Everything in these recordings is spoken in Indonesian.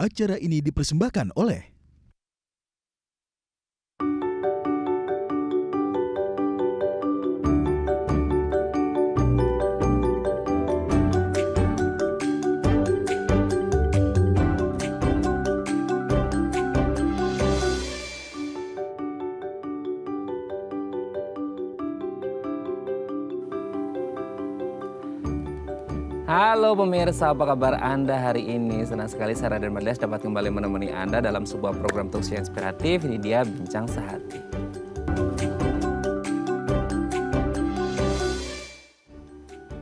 Acara ini dipersembahkan oleh Halo pemirsa, apa kabar Anda hari ini? Senang sekali saya Raden Mardias dapat kembali menemani Anda dalam sebuah program talkshow yang inspiratif. Ini dia Bincang Sehati.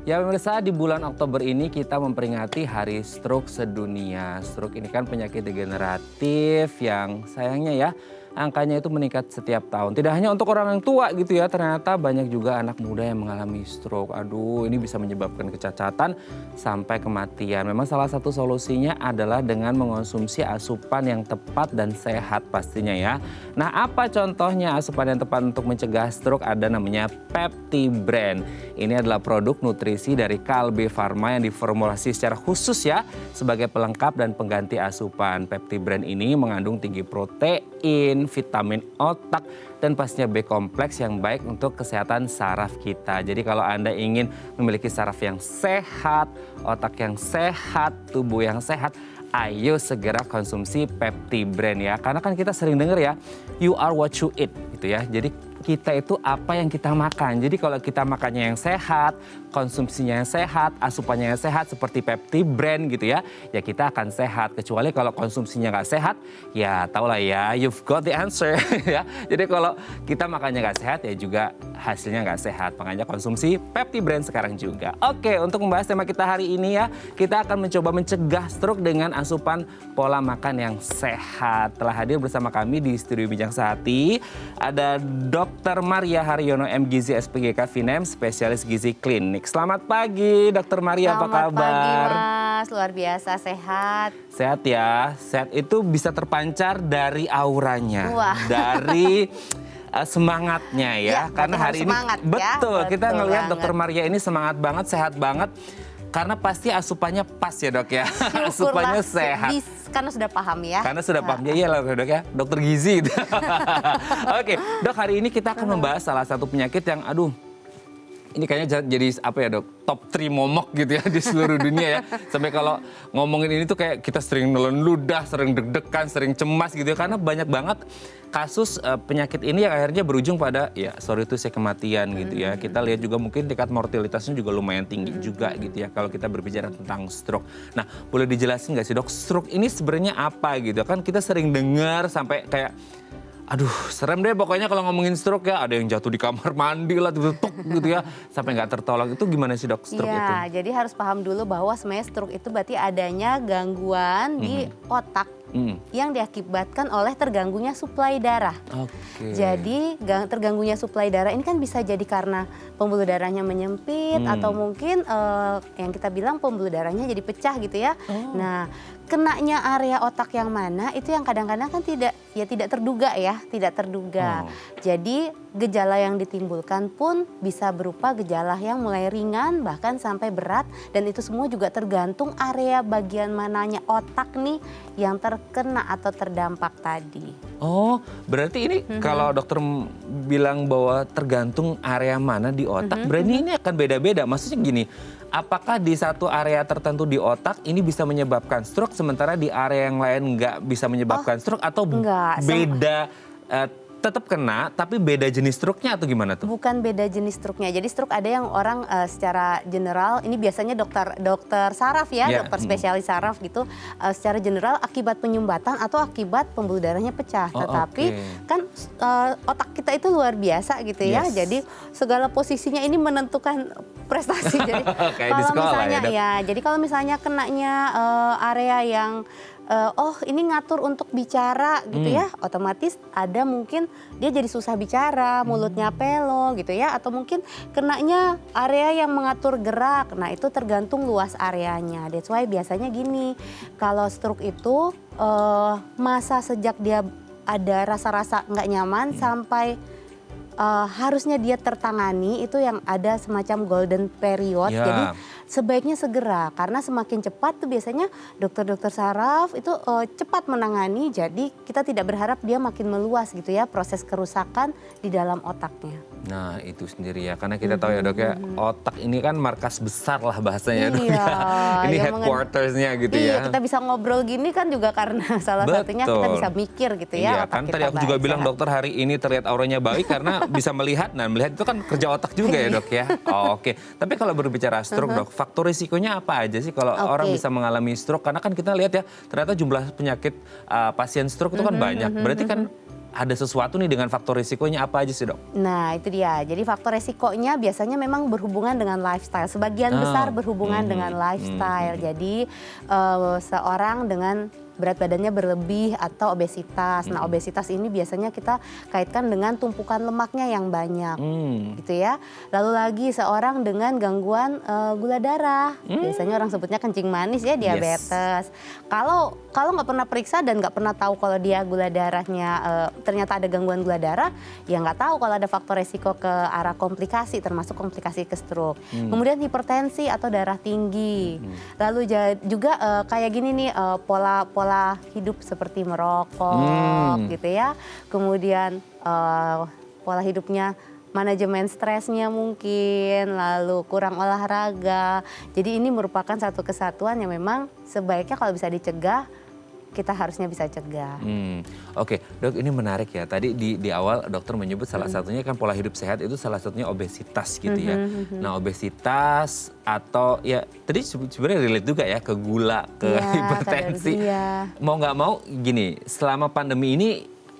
Ya pemirsa, di bulan Oktober ini kita memperingati Hari Stroke Sedunia. Stroke ini kan penyakit degeneratif yang sayangnya ya angkanya itu meningkat setiap tahun. Tidak hanya untuk orang yang tua gitu ya, ternyata banyak juga anak muda yang mengalami stroke. Aduh, ini bisa menyebabkan kecacatan sampai kematian. Memang salah satu solusinya adalah dengan mengonsumsi asupan yang tepat dan sehat pastinya ya. Nah, apa contohnya asupan yang tepat untuk mencegah stroke? Ada namanya PeptiBran. Ini adalah produk nutrisi dari Kalbe Pharma yang diformulasi secara khusus ya sebagai pelengkap dan pengganti asupan. PeptiBran ini mengandung tinggi protein, vitamin otak, dan pastinya B kompleks yang baik untuk kesehatan saraf kita. Jadi kalau Anda ingin memiliki saraf yang sehat, otak yang sehat, tubuh yang sehat, ayo segera konsumsi PeptiBran ya. Karena kan kita sering dengar ya, you are what you eat gitu ya. Jadi kita itu apa yang kita makan. Jadi kalau kita makannya yang sehat, konsumsinya yang sehat, asupannya yang sehat seperti PeptiBran gitu ya, ya kita akan sehat. Kecuali kalau konsumsinya nggak sehat, ya tau lah ya, you've got the answer ya. Jadi kalau kita makannya nggak sehat ya juga hasilnya nggak sehat. Makanya konsumsi PeptiBran sekarang juga. Oke, untuk membahas tema kita hari ini ya, kita akan mencoba mencegah stroke dengan asupan pola makan yang sehat. Telah hadir bersama kami di studio Bincang Sehati ada Dr. Maria Haryono MGizi SPGK Vinem, spesialis gizi klinik. Selamat pagi Dr. Maria, apa kabar? Selamat pagi Mas, luar biasa sehat. Sehat ya, sehat itu bisa terpancar dari auranya, Wah. dari semangatnya ya. Karena hari ini semangat, betul, ya? kita Betul ngelihat banget. Dr. Maria ini semangat banget, sehat banget. Karena pasti asupannya pas ya dok ya, asupannya sehat. Karena sudah paham ya. Karena sudah paham, ya iyalah dok ya, dokter gizi. Oke, dok, hari ini kita akan membahas salah satu penyakit yang aduh, ini kayaknya jadi apa ya dok, top 3 momok gitu ya di seluruh dunia ya. Sampai kalau ngomongin ini tuh kayak kita sering nelen ludah, sering deg-degan, sering cemas gitu ya. Karena banyak banget kasus penyakit ini yang akhirnya berujung pada ya sorry itu saya kematian gitu ya. Kita lihat juga mungkin tingkat mortalitasnya juga lumayan tinggi juga gitu ya kalau kita berbicara tentang stroke. Nah, boleh dijelasin nggak sih dok, stroke ini sebenarnya apa gitu? Kan kita sering dengar sampai kayak aduh serem deh pokoknya kalau ngomongin stroke ya, ada yang jatuh di kamar mandi lah tutup gitu ya sampai nggak tertolong. Itu gimana sih dok stroke itu? Iya, jadi harus paham dulu bahwa sebenarnya stroke itu berarti adanya gangguan di otak yang diakibatkan oleh terganggunya suplai darah. Oke. Jadi terganggunya suplai darah ini kan bisa jadi karena pembuluh darahnya menyempit atau mungkin yang kita bilang pembuluh darahnya jadi pecah gitu ya. Nah, kenanya area otak yang mana itu yang kadang-kadang kan tidak terduga ya, tidak terduga. Jadi gejala yang ditimbulkan pun bisa berupa gejala yang mulai ringan bahkan sampai berat, dan itu semua juga tergantung area bagian mananya otak nih yang terkena atau terdampak tadi. Oh, berarti ini kalau dokter bilang bahwa tergantung area mana di otak, berarti ini akan beda-beda. Maksudnya gini, apakah di satu area tertentu di otak ini bisa menyebabkan stroke, sementara di area yang lain nggak bisa menyebabkan stroke, atau enggak, beda tetap kena tapi beda jenis stroke-nya atau gimana tuh? Bukan beda jenis stroke-nya. Jadi stroke ada yang orang secara general, ini biasanya dokter saraf ya, dokter spesialis saraf gitu. Secara general akibat penyumbatan atau akibat pembuluh darahnya pecah. Tetapi kan otak kita itu luar biasa gitu ya. Jadi segala posisinya ini menentukan prestasi. Jadi Kayak di kalau sekolah misalnya ya, jadi kalau misalnya kenanya area yang ini ngatur untuk bicara gitu ya, otomatis ada mungkin dia jadi susah bicara, mulutnya pelo gitu ya, atau mungkin kenanya area yang mengatur gerak. Nah, itu tergantung luas areanya. That's why biasanya gini, kalau stroke itu masa sejak dia ada rasa-rasa nggak nyaman sampai harusnya dia tertangani itu yang ada semacam golden period. Jadi sebaiknya segera karena semakin cepat tuh biasanya dokter-dokter saraf itu cepat menangani, jadi kita tidak berharap dia makin meluas gitu ya proses kerusakan di dalam otaknya. Nah itu sendiri ya, karena kita tahu ya dok ya, otak ini kan markas besar lah bahasanya dok Iya, ya. Ini yang headquartersnya gitu iya, ya. kita bisa ngobrol gini kan juga karena salah satunya kita bisa mikir gitu ya. Iya kan tadi aku juga bilang dokter hari ini terlihat auranya baik karena bisa melihat. Nah melihat itu kan kerja otak juga ya dok ya. Oh, oke. Tapi kalau berbicara stroke dok, faktor risikonya apa aja sih kalau orang bisa mengalami stroke? Karena kan kita lihat ya ternyata jumlah penyakit pasien stroke itu kan banyak. Berarti kan ada sesuatu nih dengan faktor risikonya apa aja sih dok? Nah itu dia, jadi faktor resikonya biasanya memang berhubungan dengan lifestyle. Sebagian besar berhubungan dengan lifestyle. Jadi seorang dengan berat badannya berlebih atau obesitas. Nah obesitas ini biasanya kita kaitkan dengan tumpukan lemaknya yang banyak gitu ya. Lalu lagi seorang dengan gangguan gula darah. Biasanya orang sebutnya kencing manis ya, diabetes. Kalau nggak pernah periksa dan nggak pernah tahu kalau dia gula darahnya ternyata ada gangguan gula darah, ya nggak tahu kalau ada faktor resiko ke arah komplikasi termasuk komplikasi ke stroke. Kemudian hipertensi atau darah tinggi. Lalu juga kayak gini nih pola hidup seperti merokok gitu ya. Kemudian pola hidupnya manajemen stresnya mungkin, lalu kurang olahraga. Jadi ini merupakan satu kesatuan yang memang sebaiknya kalau bisa dicegah, kita harusnya bisa cegah. Oke, dok ini menarik ya. Tadi di awal dokter menyebut salah satunya kan pola hidup sehat itu salah satunya obesitas gitu ya. Nah obesitas atau ya tadi sebenarnya relate juga ya ke gula, ke hipertensi. Mau nggak mau gini, selama pandemi ini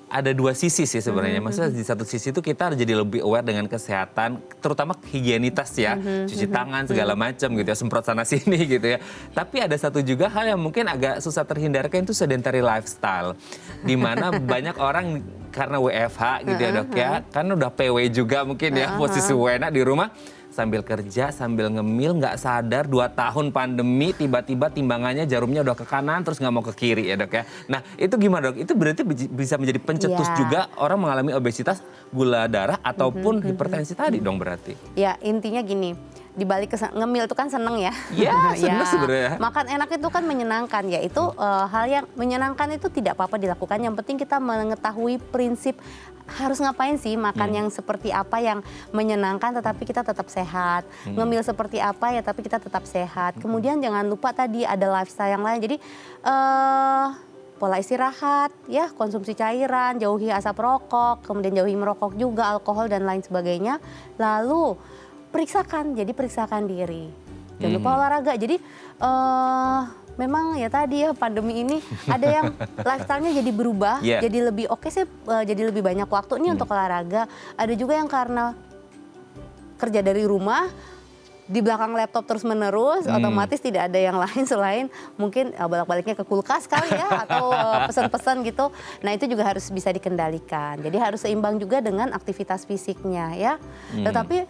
ada dua sisi sih sebenarnya. Maksudnya di satu sisi itu kita jadi lebih aware dengan kesehatan, terutama higienitas ya, cuci tangan segala macam gitu ya, semprot sana sini gitu ya. Tapi ada satu juga hal yang mungkin agak susah terhindarkan itu sedentary lifestyle, di mana banyak orang karena WFH gitu ya dok ya, kan udah PW juga mungkin ya, posisi enak di rumah. Sambil kerja, sambil ngemil, nggak sadar 2 tahun pandemi, tiba-tiba timbangannya jarumnya udah ke kanan, terus nggak mau ke kiri ya dok ya. Nah itu gimana dok? Itu berarti bisa menjadi pencetus juga orang mengalami obesitas, gula darah, ataupun hipertensi tadi dong berarti? Ya intinya gini, dibalik ngemil itu kan seneng ya. Iya seneng sebenarnya. Makan enak itu kan menyenangkan ya, itu hal yang menyenangkan itu tidak apa-apa dilakukan. Yang penting kita mengetahui prinsip harus ngapain sih, makan yang seperti apa yang menyenangkan tetapi kita tetap sehat. Ngemil seperti apa ya tapi kita tetap sehat. Kemudian jangan lupa tadi ada lifestyle yang lain. Jadi pola istirahat, ya konsumsi cairan, jauhi asap rokok, kemudian jauhi merokok juga, alkohol dan lain sebagainya. Lalu periksakan diri. Jangan lupa olahraga. Jadi memang ya tadi ya pandemi ini ada yang lifestyle-nya jadi berubah, jadi lebih jadi lebih banyak waktu ini untuk olahraga. Ada juga yang karena kerja dari rumah, di belakang laptop terus menerus, otomatis tidak ada yang lain selain mungkin bolak-baliknya ke kulkas kali ya, atau pesan-pesan gitu. Nah itu juga harus bisa dikendalikan. Jadi harus seimbang juga dengan aktivitas fisiknya ya. Tetapi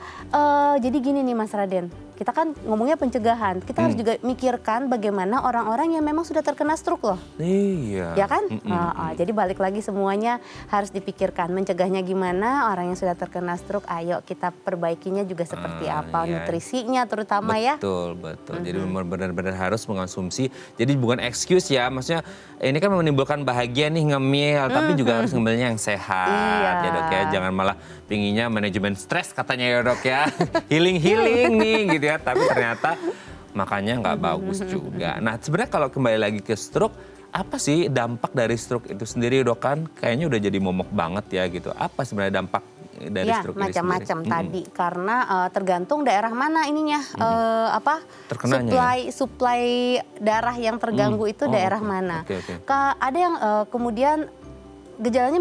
jadi gini nih Mas Raden, kita kan ngomongnya pencegahan, kita harus juga mikirkan bagaimana orang-orang yang memang sudah terkena stroke loh. Iya. Ya kan? Jadi balik lagi semuanya harus dipikirkan, mencegahnya gimana, orang yang sudah terkena stroke, ayo kita perbaikinya juga seperti apa, nutrisinya terutama ya. Betul. Jadi benar-benar harus mengonsumsi, jadi bukan excuse ya, maksudnya ini kan menimbulkan bahagia nih ngemil, tapi juga harus ngemilnya yang sehat ya dok ya, jangan malah pinginnya manajemen stres katanya ya dok ya, healing nih gitu ya, tapi ternyata makannya nggak bagus juga. Nah sebenarnya kalau kembali lagi ke stroke, apa sih dampak dari stroke itu sendiri dok? Kan kayaknya udah jadi momok banget ya gitu. Apa sebenarnya dampak dari stroke ini sendiri? Ya macam-macam tadi, karena tergantung daerah mana ininya, suplai darah yang terganggu itu daerah mana. Ada yang kemudian gejalanya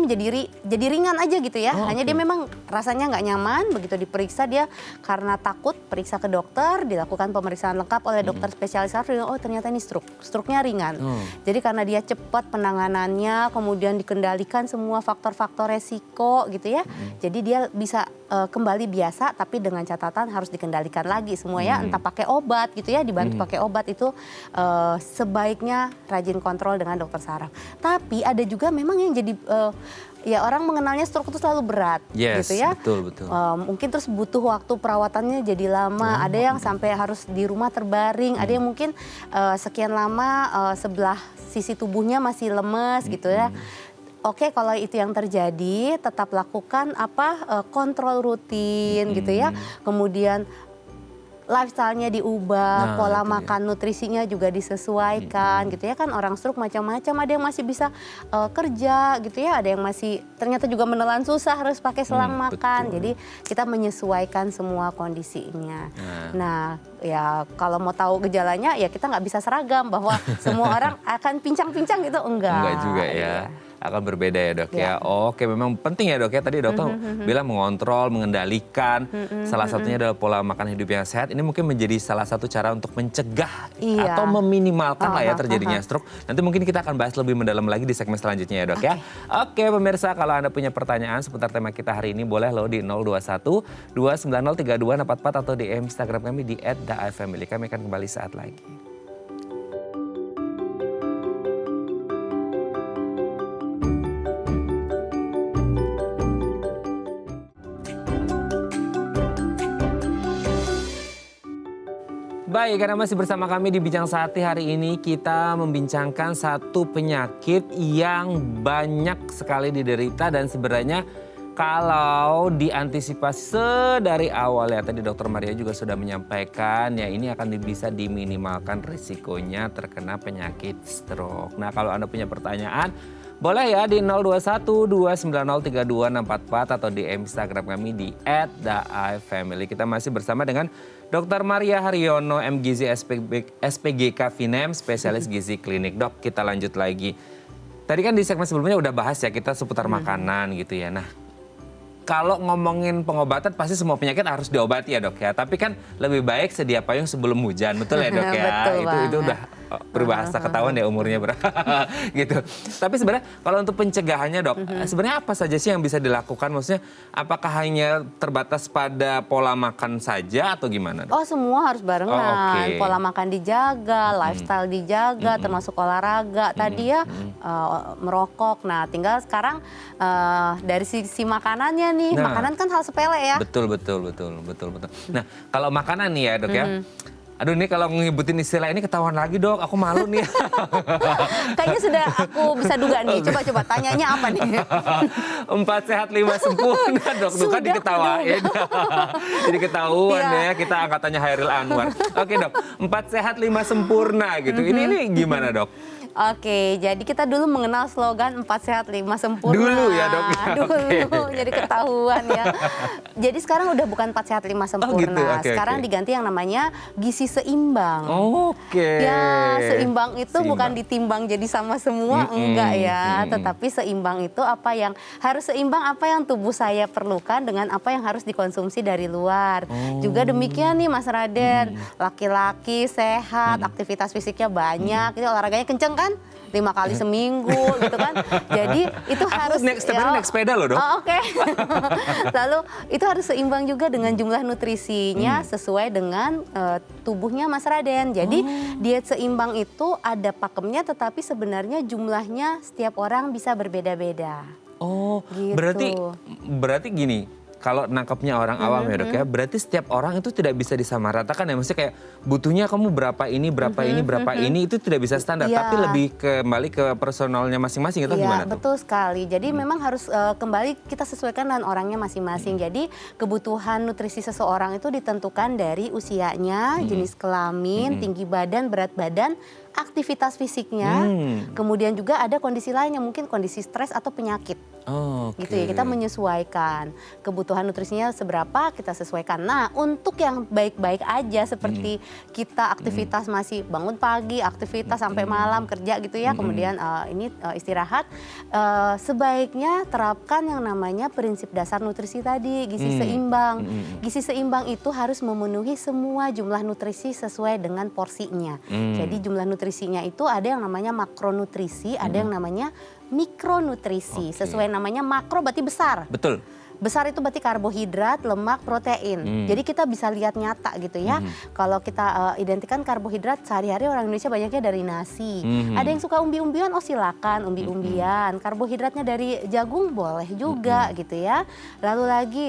jadi ringan aja gitu ya. Hanya dia memang rasanya nggak nyaman, begitu diperiksa dia karena takut periksa ke dokter, dilakukan pemeriksaan lengkap oleh dokter spesialis saraf, oh ternyata ini stroke-nya ringan. Jadi karena dia cepat penanganannya, kemudian dikendalikan semua faktor-faktor resiko gitu ya. Jadi dia bisa kembali biasa, tapi dengan catatan harus dikendalikan lagi semua ya, entah pakai obat gitu ya, dibantu pakai obat itu sebaiknya rajin kontrol dengan dokter saraf. Tapi ada juga memang yang jadi ya orang mengenalnya stroke itu selalu berat gitu ya. Betul. Mungkin terus butuh waktu perawatannya jadi lama. Ada yang sampai harus di rumah terbaring. Ada yang mungkin sekian lama sebelah sisi tubuhnya masih lemes gitu ya. Oke, kalau itu yang terjadi, tetap lakukan kontrol rutin gitu ya. Kemudian lifestyle-nya diubah, pola makan nutrisinya juga disesuaikan gitu ya. Kan orang stroke macam-macam, ada yang masih bisa kerja gitu ya, ada yang masih ternyata juga menelan susah harus pakai selang makan. Jadi kita menyesuaikan semua kondisinya. Nah ya kalau mau tahu gejalanya ya kita nggak bisa seragam bahwa semua orang akan pincang-pincang gitu, enggak juga ya. Akan berbeda ya dok ya. Oke, memang penting ya dok ya. Tadi dokter bilang mengontrol, mengendalikan. Salah satunya adalah pola makan hidup yang sehat. Ini mungkin menjadi salah satu cara untuk mencegah atau meminimalkan lah ya terjadinya stroke. Nanti mungkin kita akan bahas lebih mendalam lagi di segmen selanjutnya ya dok ya. Oke pemirsa, kalau Anda punya pertanyaan seputar tema kita hari ini boleh loh di 021 290 3244 atau di Instagram kami di @daifamily. Kami akan kembali saat lagi. Baik, karena masih bersama kami di Bincang Sehati hari ini kita membincangkan satu penyakit yang banyak sekali diderita dan sebenarnya kalau diantisipasi sedari awal ya, tadi Dokter Maria juga sudah menyampaikan ya, ini akan bisa diminimalkan risikonya terkena penyakit stroke. Nah kalau Anda punya pertanyaan boleh ya di 021 290 3244 atau di Instagram kami di @daifamily. Kita masih bersama dengan Dr. Maria Haryono, MGizi SPGK Vinem, spesialis gizi klinik. Dok, kita lanjut lagi. Tadi kan di segmen sebelumnya udah bahas ya kita seputar makanan gitu ya. Nah, kalau ngomongin pengobatan pasti semua penyakit harus diobati ya dok ya. Tapi kan lebih baik sedia payung sebelum hujan, betul ya dok ya? Itu udah berbahasa ketahuan ya umurnya berapa gitu. Tapi sebenarnya kalau untuk pencegahannya dok, sebenarnya apa saja sih yang bisa dilakukan? Maksudnya apakah hanya terbatas pada pola makan saja atau gimana dok? Oh semua harus barengan, pola makan dijaga, lifestyle dijaga, termasuk olahraga. Tadi ya merokok, nah tinggal sekarang dari sisi makanannya nih, makanan kan hal sepele ya. Betul. Nah kalau makanan nih ya dok ya. Aduh nih kalau ngebutin istilah ini ketahuan lagi dok, aku malu nih. Kayaknya sudah aku bisa duga nih, coba tanyanya apa nih? 4 sehat 5 sempurna dok, tuh kan diketawain. Jadi ketahuan ya, kita angkatannya Hairil Anwar. Oke dok, 4 sehat 5 sempurna gitu, ini gimana dok? Oke, jadi kita dulu mengenal slogan 4 sehat 5 sempurna. Dulu ya dok? Dulu, jadi ketahuan ya. Jadi sekarang udah bukan 4 sehat 5 sempurna. Sekarang diganti yang namanya gizi seimbang. Ya, seimbang itu bukan ditimbang jadi sama semua, enggak ya. Tetapi seimbang itu apa yang harus seimbang, apa yang tubuh saya perlukan dengan apa yang harus dikonsumsi dari luar. Juga demikian nih Mas Raden, laki-laki sehat, aktivitas fisiknya banyak, itu olahraganya kenceng kan? 5 kali seminggu gitu kan. Jadi itu harus naik sepeda loh dok. Oke. Lalu itu harus seimbang juga dengan jumlah nutrisinya sesuai dengan tubuhnya Mas Raden. Jadi diet seimbang itu ada pakemnya, tetapi sebenarnya jumlahnya setiap orang bisa berbeda-beda. Oh, gitu. berarti gini. Kalau nangkapnya orang awam ya dok ya, berarti setiap orang itu tidak bisa disamaratakan ya. Maksudnya kayak butuhnya kamu berapa ini, berapa ini itu tidak bisa standar. Tapi lebih kembali ke personalnya masing-masing atau gimana tuh? Betul sekali. Jadi memang harus kembali kita sesuaikan dengan orangnya masing-masing. Jadi kebutuhan nutrisi seseorang itu ditentukan dari usianya, jenis kelamin, tinggi badan, berat badan, aktivitas fisiknya. Kemudian juga ada kondisi lain yang mungkin kondisi stres atau penyakit. Gitu ya, kita menyesuaikan kebutuhan nutrisinya seberapa kita sesuaikan. Nah untuk yang baik-baik aja seperti kita aktivitas masih bangun pagi, aktivitas sampai malam kerja gitu ya, kemudian istirahat, sebaiknya terapkan yang namanya prinsip dasar nutrisi tadi, gizi seimbang. Gizi seimbang itu harus memenuhi semua jumlah nutrisi sesuai dengan porsinya. Jadi jumlah nutrisinya itu ada yang namanya makronutrisi, ada yang namanya mikronutrisi. Sesuai namanya makro berarti besar. Betul. Besar itu berarti karbohidrat, lemak, protein. Jadi kita bisa lihat nyata gitu ya. Kalau kita identikan karbohidrat sehari-hari orang Indonesia banyaknya dari nasi. Ada yang suka umbi-umbian, oh silakan umbi-umbian. Karbohidratnya dari jagung boleh juga gitu ya. Lalu lagi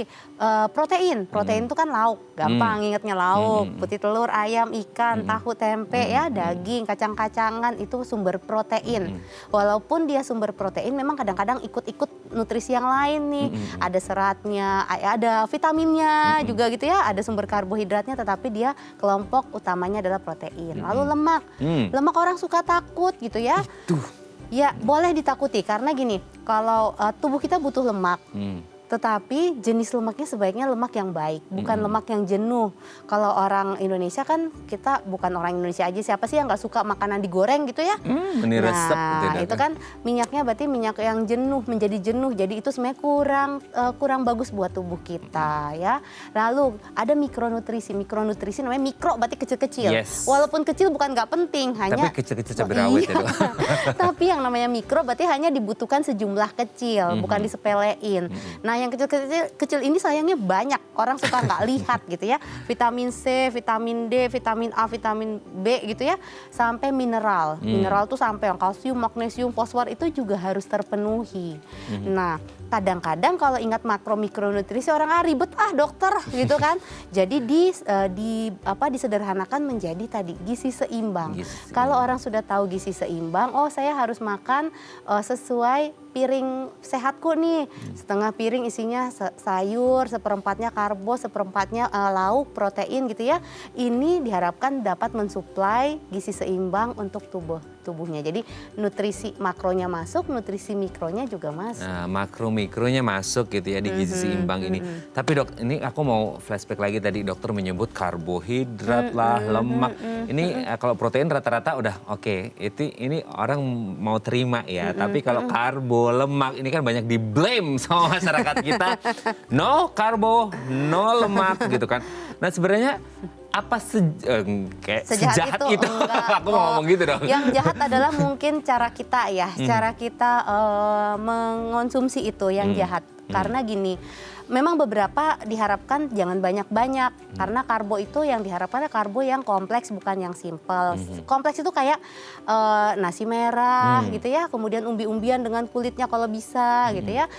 protein. Protein itu kan lauk, gampang ingetnya lauk. Putih telur, ayam, ikan, tahu, tempe ya, daging, kacang-kacangan itu sumber protein. Walaupun dia sumber protein memang kadang-kadang ikut-ikut nutrisi yang lain nih. Ada seratnya, ada vitaminnya juga gitu ya, ada sumber karbohidratnya, tetapi dia kelompok utamanya adalah protein. Lalu lemak. Lemak orang suka takut gitu ya. Ya boleh ditakuti karena gini, kalau tubuh kita butuh lemak. Tetapi jenis lemaknya sebaiknya lemak yang baik, bukan lemak yang jenuh. Kalau orang Indonesia kan, kita bukan orang Indonesia aja, siapa sih yang nggak suka makanan digoreng gitu ya? Resep Nah, itu kan minyaknya berarti minyak yang jenuh, menjadi jenuh. Jadi itu sebenarnya kurang bagus buat tubuh kita ya. Lalu ada mikronutrisi. Mikronutrisi namanya mikro berarti kecil-kecil. Yes. Walaupun kecil bukan nggak penting, hanya Tapi kecil-kecil cabai rawit ya, Dok. Tapi yang namanya mikro berarti hanya dibutuhkan sejumlah kecil, bukan disepelein. Nah, yang kecil ini sayangnya banyak, orang suka nggak lihat gitu ya. Vitamin C, vitamin D, vitamin A, vitamin B gitu ya, sampai mineral. Mineral tuh sampai yang kalsium, magnesium, fosfor itu juga harus terpenuhi. Nah, kadang-kadang kalau ingat makro mikronutrisi orang ribet dokter gitu kan. Jadi disederhanakan menjadi tadi gizi seimbang. Kalau orang sudah tahu gizi seimbang, oh saya harus makan sesuai piring sehatku nih. Setengah piring isinya sayur, seperempatnya karbo, seperempatnya lauk, protein gitu ya. Ini diharapkan dapat mensuplai gizi seimbang untuk tubuhnya. Jadi nutrisi makronya masuk, nutrisi mikronya juga masuk. Nah, makro mikronya masuk gitu ya di gizi seimbang ini. Tapi Dok, ini aku mau flashback lagi, tadi dokter menyebut karbohidrat lah, lemak. Ini kalau protein rata-rata udah oke. Ini orang mau terima ya. Tapi kalau karbo, lemak ini kan banyak di blame sama masyarakat kita. No karbo, no lemak gitu kan. Nah sebenarnya apa sejahat itu? Aku mau ngomong gitu dong. Yang jahat adalah mungkin cara kita ya, cara kita mengonsumsi itu yang jahat. Karena gini, memang beberapa diharapkan jangan banyak-banyak. Karena karbo itu yang diharapkan karbo yang kompleks, bukan yang simpel. Kompleks itu kayak nasi merah gitu ya, kemudian umbi-umbian dengan kulitnya kalau bisa gitu ya.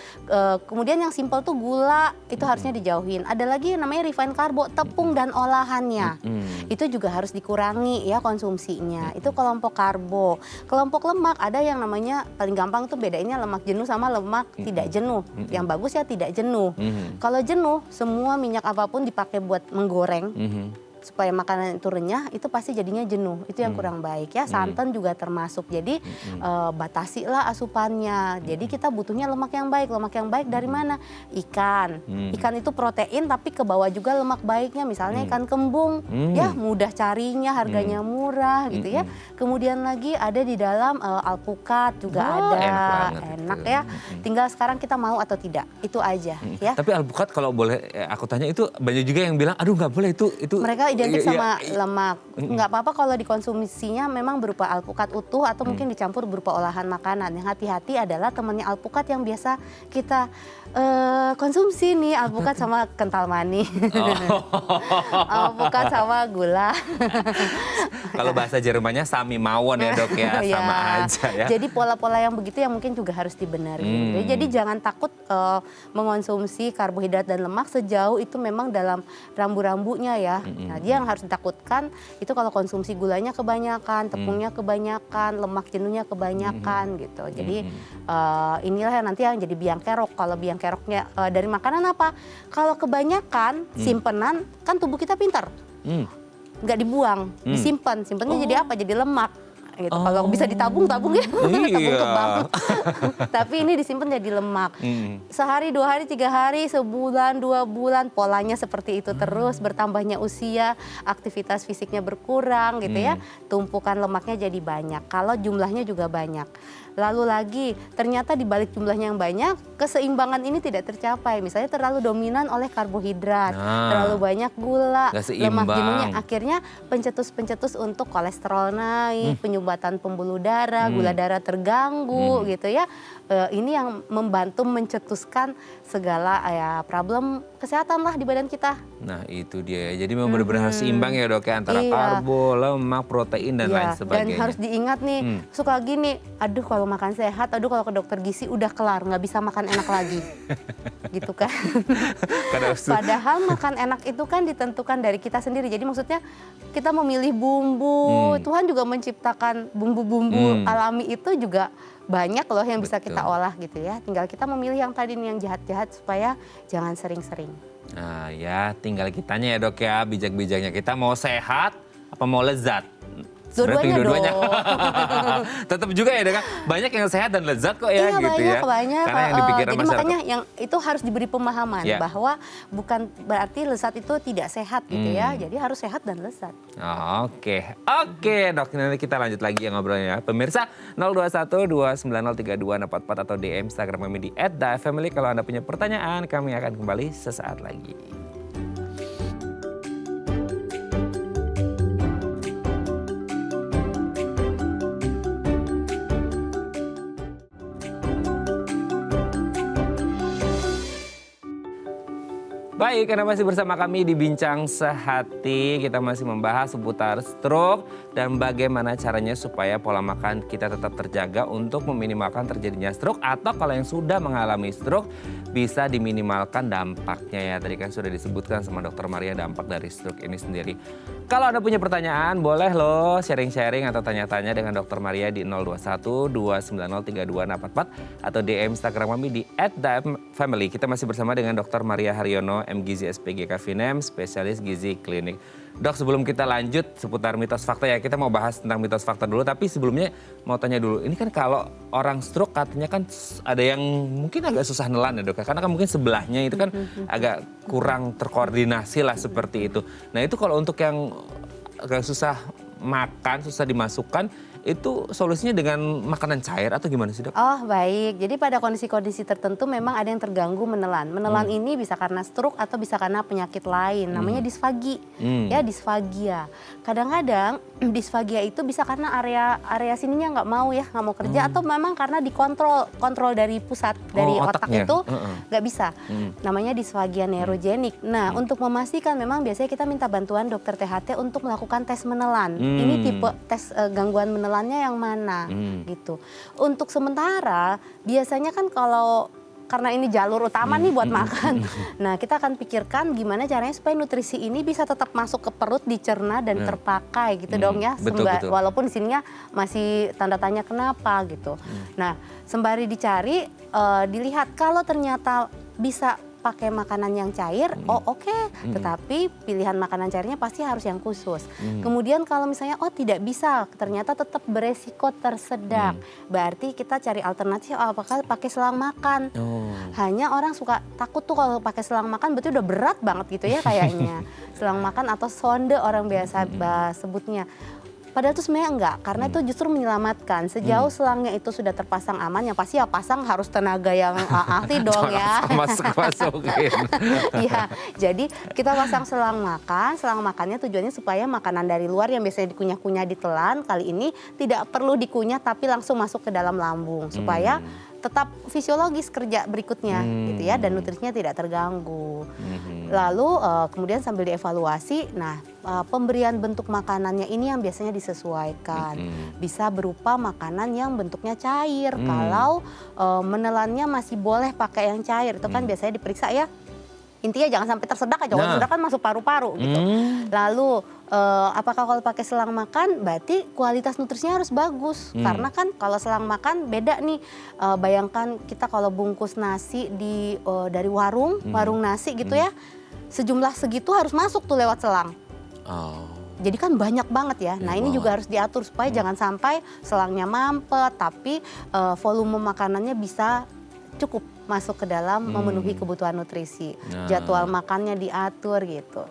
Kemudian yang simpel tuh gula, itu harusnya dijauhin. Ada lagi yang namanya refined karbo, tepung dan olahannya. Itu juga harus dikurangi ya konsumsinya. Itu kelompok karbo. Kelompok lemak ada yang namanya paling gampang tuh bedainnya lemak jenuh sama lemak tidak jenuh. Yang bagus ya tidak jenuh. Kalau jenuh, semua minyak apapun dipakai buat menggoreng supaya makanan itu renyah, itu pasti jadinya jenuh. Itu yang kurang baik ya. Santan juga termasuk. Jadi batasilah asupannya. Jadi kita butuhnya lemak yang baik. Lemak yang baik dari mana? Ikan. Ikan itu protein tapi ke bawah juga lemak baiknya. Misalnya ikan kembung, ya mudah carinya, harganya murah gitu ya. Kemudian lagi ada di dalam alpukat juga ada. Enak ya. Tinggal sekarang kita mau atau tidak. Itu aja ya. Tapi alpukat kalau boleh aku tanya, itu banyak juga yang bilang aduh nggak boleh itu. Mereka identik sama lemak. Nggak apa-apa kalau dikonsumsinya memang berupa alpukat utuh atau mungkin dicampur berupa olahan makanan. Yang hati-hati adalah temannya alpukat yang biasa kita konsumsi nih, alpukat sama kental manis. Alpukat sama gula. Kalau bahasa Jermannya sami mawon ya Dok ya, sama aja ya. Jadi pola-pola yang begitu yang mungkin juga harus dibenarin. Jadi jangan takut mengonsumsi karbohidrat dan lemak sejauh itu memang dalam rambu-rambunya ya. Nah, dia yang harus ditakutkan itu kalau konsumsi gulanya kebanyakan, tepungnya kebanyakan, lemak jenuhnya kebanyakan gitu. Jadi inilah yang nanti yang jadi biang kerok. Kalau biang keroknya dari makanan apa? Kalau kebanyakan simpenan, kan tubuh kita pintar. Nggak dibuang, disimpan. Simpannya jadi apa? Jadi lemak. Gitu. Kalau bisa ditabung ya, tabung ke bank. Tapi ini disimpan jadi lemak. Sehari, 2 hari, 3 hari, sebulan, 2 bulan, polanya seperti itu terus. Bertambahnya usia, aktivitas fisiknya berkurang gitu ya. Tumpukan lemaknya jadi banyak. Kalau jumlahnya juga banyak. Lalu lagi, ternyata di balik jumlahnya yang banyak, keseimbangan ini tidak tercapai. Misalnya terlalu dominan oleh karbohidrat, terlalu banyak gula, lemak jenuhnya. Akhirnya pencetus-pencetus untuk kolesterol naik, penyumbatan sumbatan pembuluh darah, gula darah terganggu gitu ya. Ini yang membantu mencetuskan segala ya problem kesehatan lah di badan kita. Nah itu dia ya. Jadi memang benar-benar harus seimbang ya dok ya. Antara karbo, lemak, protein dan lain sebagainya. Dan harus diingat nih, suka gini, aduh kalau makan sehat, aduh kalau ke dokter gizi udah kelar, nggak bisa makan enak lagi. Gitu kan. Padahal makan enak itu kan ditentukan dari kita sendiri. Jadi maksudnya kita memilih bumbu, Tuhan juga menciptakan bumbu-bumbu alami itu juga banyak loh yang bisa kita olah gitu ya. Tinggal kita memilih yang tadi nih yang jahat-jahat supaya jangan sering-sering. Nah ya tinggal kitanya ya dok ya, bijak-bijaknya kita mau sehat apa mau lezat. Dua-duanya dong. Tetap juga ya dok, banyak yang sehat dan lezat kok ya gitu ya. Banyak. Karena yang dipikirkan jadi masyarakat. makanya yang itu harus diberi pemahaman bahwa bukan berarti lezat itu tidak sehat gitu ya. Jadi harus sehat dan lezat. Oke dok, nanti kita lanjut lagi ya ngobrolnya. Pemirsa 021-290-3244 atau DM Instagram kami di @dafamily. Kalau Anda punya pertanyaan kami akan kembali sesaat lagi. Baik, karena masih bersama kami di Bincang Sehati, kita masih membahas seputar stroke dan bagaimana caranya supaya pola makan kita tetap terjaga untuk meminimalkan terjadinya stroke atau kalau yang sudah mengalami stroke bisa diminimalkan dampaknya ya. Tadi kan sudah disebutkan sama Dr. Maria dampak dari stroke ini sendiri. Kalau Anda punya pertanyaan boleh loh sharing-sharing atau tanya-tanya dengan Dr. Maria di 021-290-3244 atau DM Instagram kami di @dafamily. Kita masih bersama dengan Dr. Maria Haryono, MGizi SPG Kavinem, spesialis gizi klinik. Dok, sebelum kita lanjut seputar mitos fakta ya, kita mau bahas tentang mitos fakta dulu. Tapi sebelumnya mau tanya dulu, ini kan kalau orang stroke katanya kan ada yang mungkin agak susah nelan ya dok, karena kan mungkin sebelahnya itu kan agak kurang terkoordinasi lah seperti itu. Nah itu kalau untuk yang agak susah makan, susah dimasukkan, itu solusinya dengan makanan cair atau gimana sih dok? Oh baik, jadi pada kondisi-kondisi tertentu memang ada yang terganggu menelan. Menelan ini bisa karena stroke atau bisa karena penyakit lain, namanya disfagi, ya disfagia. Kadang-kadang disfagia itu bisa karena area sininya nggak mau kerja atau memang karena kontrol dari pusat, dari otak itu nggak bisa. Namanya disfagia neurogenik. Nah untuk memastikan memang biasanya kita minta bantuan dokter THT untuk melakukan tes menelan. Ini tipe tes gangguan menelannya yang mana gitu. Untuk sementara biasanya kan karena ini jalur utama nih buat makan. Nah kita akan pikirkan gimana caranya supaya nutrisi ini bisa tetap masuk ke perut, dicerna dan terpakai gitu dong ya. Betul. Walaupun di sininya masih tanda tanya kenapa gitu. Nah sembari dicari, dilihat kalau ternyata bisa pakai makanan yang cair, tetapi pilihan makanan cairnya pasti harus yang khusus. Kemudian kalau misalnya tidak bisa, ternyata tetap beresiko tersedak, berarti kita cari alternatif apakah pakai selang makan. Hanya orang suka takut tuh kalau pakai selang makan, berarti udah berat banget gitu ya kayaknya. Selang makan atau sonde orang biasa sebutnya. Padahal itu sebenarnya enggak, karena itu justru menyelamatkan. Sejauh selangnya itu sudah terpasang aman, yang pasti ya pasang harus tenaga yang ahli dong ya. Masukin. Iya, jadi kita pasang selang makan. Selang makannya tujuannya supaya makanan dari luar yang biasanya dikunyah-kunyah ditelan, kali ini tidak perlu dikunyah tapi langsung masuk ke dalam lambung. Supaya tetap fisiologis kerja berikutnya gitu ya, dan nutrisinya tidak terganggu. Lalu kemudian sambil dievaluasi, pemberian bentuk makanannya ini yang biasanya disesuaikan. Bisa berupa makanan yang bentuknya cair. Kalau menelannya masih boleh pakai yang cair, itu kan biasanya diperiksa ya. Intinya jangan sampai tersedak aja, kalau tersedak kan masuk paru-paru gitu. Lalu apakah kalau pakai selang makan berarti kualitas nutrisinya harus bagus. Karena kan kalau selang makan beda nih, bayangkan kita kalau bungkus nasi dari warung nasi gitu ya, sejumlah segitu harus masuk tuh lewat selang. Jadi kan banyak banget ya. Nah ini juga harus diatur supaya jangan sampai selangnya mampet, tapi volume makanannya bisa cukup masuk ke dalam memenuhi kebutuhan nutrisi. Jadwal makannya diatur gitu.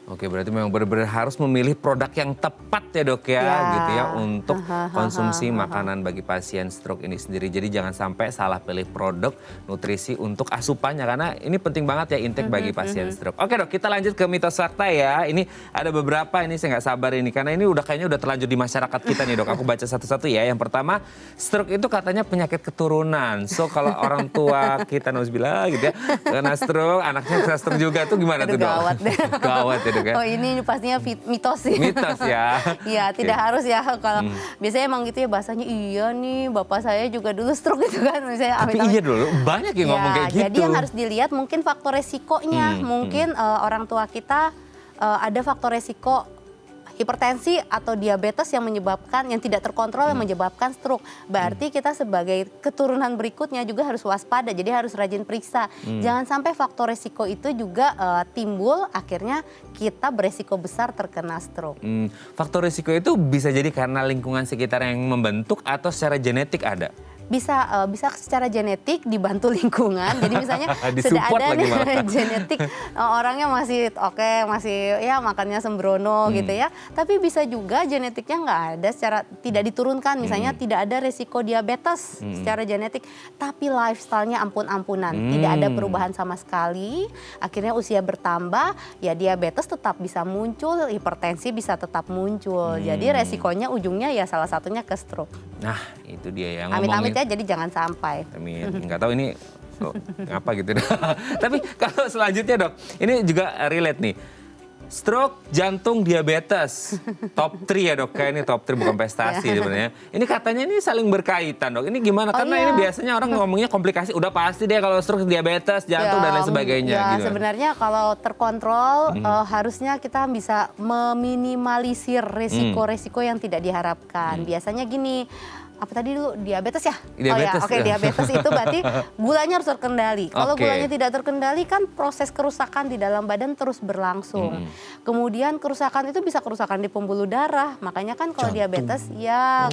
Oke, berarti memang benar-benar harus memilih produk yang tepat ya dok ya, Ya. gitu ya untuk konsumsi makanan bagi pasien stroke ini sendiri. Jadi jangan sampai salah pilih produk nutrisi untuk asupannya karena ini penting banget ya intake bagi pasien stroke. Oke dok, kita lanjut ke mitos fakta ya. Ini ada beberapa, ini saya nggak sabar ini karena ini kayaknya udah terlanjur di masyarakat kita nih dok. Aku baca satu-satu ya. Yang pertama, stroke itu katanya penyakit keturunan. So kalau orang tua kita nauzubillah gitu ya, kena stroke, anaknya kena stroke juga tuh gimana tuh Aduh, dok? gawat deh. Gawat ya dok ya. Oh ini pastinya mitos sih. Mitos ya. Iya, tidak harus ya kalau biasanya emang gitu ya bahasanya iya nih bapak saya juga dulu stroke gitu kan misalnya Tapi iya dulu banyak yang ngomong kayak gitu. Jadi yang harus dilihat mungkin faktor resikonya. Mungkin orang tua kita ada faktor resiko hipertensi atau diabetes yang menyebabkan yang tidak terkontrol yang menyebabkan stroke. Berarti kita sebagai keturunan berikutnya juga harus waspada. Jadi harus rajin periksa. Jangan sampai faktor resiko itu juga timbul akhirnya kita beresiko besar terkena stroke. Faktor risiko itu bisa jadi karena lingkungan sekitar yang membentuk atau secara genetik ada? Bisa secara genetik dibantu lingkungan. Jadi misalnya sudah Disupport ada lagi nih malah. genetik orangnya masih masih ya makannya sembrono gitu ya. Tapi bisa juga genetiknya nggak ada secara tidak diturunkan. Misalnya tidak ada resiko diabetes secara genetik, tapi lifestyle-nya ampun-ampunan. Tidak ada perubahan sama sekali. Akhirnya usia bertambah, ya diabetes tetap bisa muncul, hipertensi bisa tetap muncul. Jadi resikonya ujungnya ya salah satunya ke stroke. Nah itu dia yang Amit-amit ngomongin. ya, jadi jangan sampai. Amin. Nggak tahu ini apa gitu. Tapi kalau selanjutnya dok, ini juga relate nih. Stroke, jantung, diabetes. Top 3 ya dok, kayak ini top 3 bukan prestasi sebenarnya. Ini katanya ini saling berkaitan dok. Ini gimana? Karena ini biasanya orang ngomongnya komplikasi. Udah pasti deh kalau stroke, diabetes, jantung dan lain sebagainya. Ya Gimana? sebenarnya kalau terkontrol harusnya kita bisa meminimalisir resiko-resiko yang tidak diharapkan. Biasanya gini, apa tadi dulu diabetes ya? Diabetes, oh ya, oke diabetes itu berarti gulanya harus terkendali. Kalau Oke. gulanya tidak terkendali kan proses kerusakan di dalam badan terus berlangsung. Kemudian kerusakan itu bisa kerusakan di pembuluh darah. Makanya kan kalau diabetes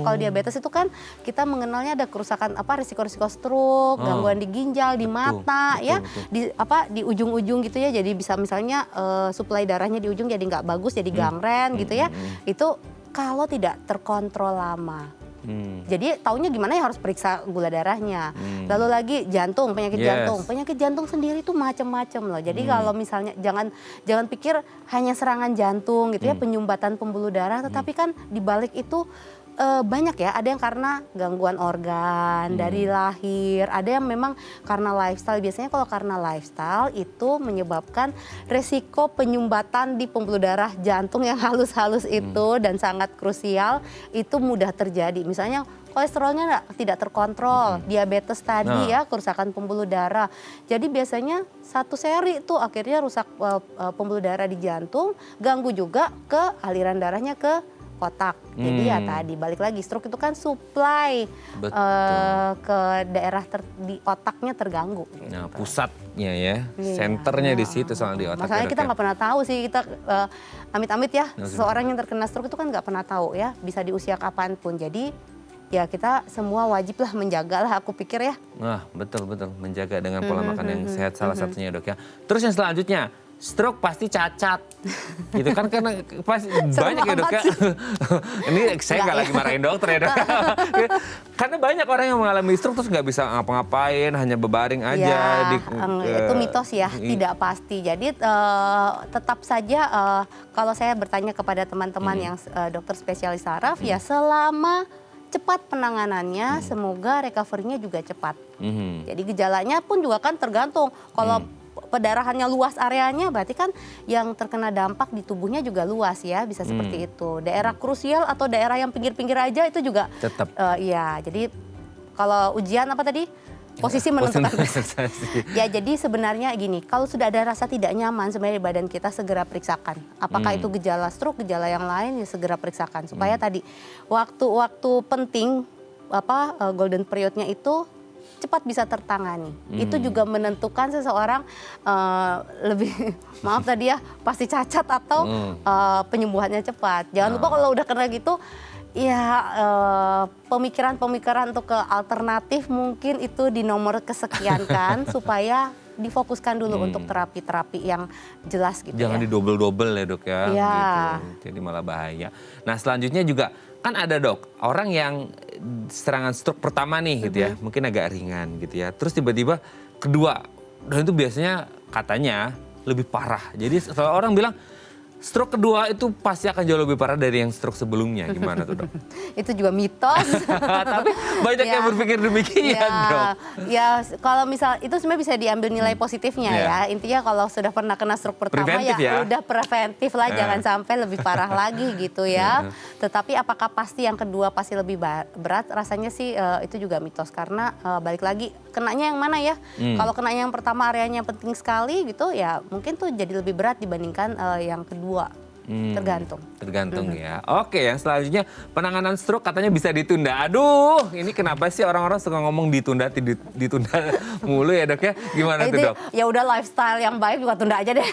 kalau diabetes itu kan kita mengenalnya ada kerusakan risiko-risiko stroke, gangguan di ginjal, di mata ya, di ujung-ujung gitu ya. Jadi bisa misalnya suplai darahnya di ujung jadi nggak bagus, jadi gangren gitu ya. Itu kalau tidak terkontrol lama. Jadi taunya gimana ya harus periksa gula darahnya. Lalu lagi jantung, penyakit jantung. Penyakit jantung sendiri itu macam-macam loh. Jadi kalau misalnya jangan pikir hanya serangan jantung gitu ya, penyumbatan pembuluh darah, tetapi kan di balik itu banyak ya, ada yang karena gangguan organ dari lahir, ada yang memang karena lifestyle. Biasanya kalau karena lifestyle itu menyebabkan resiko penyumbatan di pembuluh darah jantung yang halus-halus itu dan sangat krusial itu mudah terjadi. Misalnya kolesterolnya tidak terkontrol, diabetes tadi ya, kerusakan pembuluh darah. Jadi biasanya satu seri itu akhirnya rusak pembuluh darah di jantung, ganggu juga ke aliran darahnya ke otak. Jadi ya tadi balik lagi stroke itu kan supply ke daerah di otaknya terganggu. Gitu. Nah pusatnya ya, senternya di situ soal di otak. Masalahnya kita nggak pernah tahu sih, kita amit-amit ya, seseorang yang terkena stroke itu kan nggak pernah tahu ya, bisa di usia kapanpun. Jadi ya kita semua wajib lah menjaga lah, aku pikir ya. Nah betul menjaga dengan pola makan yang sehat salah satunya dok ya. Terus yang selanjutnya, stroke pasti cacat, gitu kan karena pasti banyak ya dok ya. Ini saya nggak lagi marahin dokter ya dok. Karena banyak orang yang mengalami stroke terus nggak bisa ngapa-ngapain, hanya bebaring aja. Itu mitos ya, tidak pasti. Jadi tetap saja kalau saya bertanya kepada teman-teman yang dokter spesialis saraf, ya selama cepat penanganannya, semoga recovery-nya juga cepat. Jadi gejalanya pun juga kan tergantung. Kalau pendarahannya luas areanya, berarti kan yang terkena dampak di tubuhnya juga luas ya, bisa seperti itu. Daerah krusial atau daerah yang pinggir-pinggir aja itu juga tetap. Iya, jadi kalau ujian apa tadi? Posisi menentukan. Ya jadi sebenarnya gini, kalau sudah ada rasa tidak nyaman sebenarnya di badan kita segera periksakan. Apakah itu gejala stroke, gejala yang lain ya segera periksakan. Supaya tadi waktu penting golden periodnya itu cepat bisa tertangani. Itu juga menentukan seseorang lebih maaf tadi ya pasti cacat atau penyembuhannya cepat. Jangan lupa kalau udah kena gitu ya pemikiran-pemikiran untuk ke alternatif mungkin itu di nomor kesekian kan supaya difokuskan dulu untuk terapi-terapi yang jelas gitu Jangan ya. didobel-dobel ya dok ya, Iya. gitu. Jadi malah bahaya. Nah selanjutnya juga kan ada dok, orang yang serangan stroke pertama nih gitu ya, mungkin agak ringan gitu ya. Terus tiba-tiba kedua, dan itu biasanya katanya lebih parah. Jadi kalau orang bilang stroke kedua itu pasti akan jauh lebih parah dari yang stroke sebelumnya. Gimana tuh dok? Itu juga mitos. Tapi banyak yang Ya. berpikir demikian dok. Ya, kalau misal itu sebenarnya bisa diambil nilai positifnya Iya. ya. Intinya kalau sudah pernah kena stroke pertama Preventif ya. udah preventif lah, jangan sampai lebih parah lagi gitu ya. Tetapi apakah pasti yang kedua pasti lebih berat? Rasanya sih itu juga mitos karena balik lagi kenanya yang mana ya. Kalau kenanya yang pertama areanya penting sekali gitu ya, mungkin tuh jadi lebih berat dibandingkan yang kedua. Tergantung. Ya. Oke, yang selanjutnya penanganan stroke katanya bisa ditunda. Aduh, ini kenapa sih orang-orang suka ngomong ditunda mulu ya dok ya? Gimana tuh Jadi dok? ya udah lifestyle yang baik juga tunda aja deh.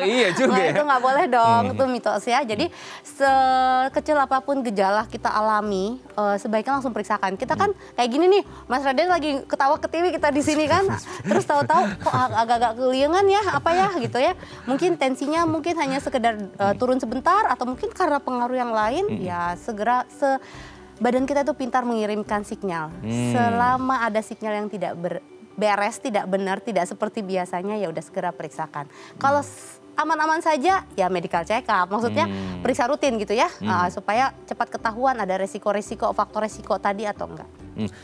Iya juga Nah, ya. itu nggak boleh dong, itu mitos ya. Jadi sekecil apapun gejala kita alami, sebaiknya langsung periksakan. Kita kan kayak gini nih, Mas Raden lagi ketawa ke TV kita di sini kan, terus tahu-tahu kok agak-agak keliengan ya, apa ya gitu ya. Mungkin tensinya mungkin hanya sekedar turun sebentar atau mungkin karena pengaruh yang lain, ya segera badan kita itu pintar mengirimkan sinyal. Selama ada sinyal yang tidak beres, tidak benar, tidak seperti biasanya, ya udah segera periksakan. Kalau aman-aman saja, ya medical check up. Maksudnya periksa rutin gitu ya, supaya cepat ketahuan ada resiko-resiko, faktor resiko tadi atau enggak.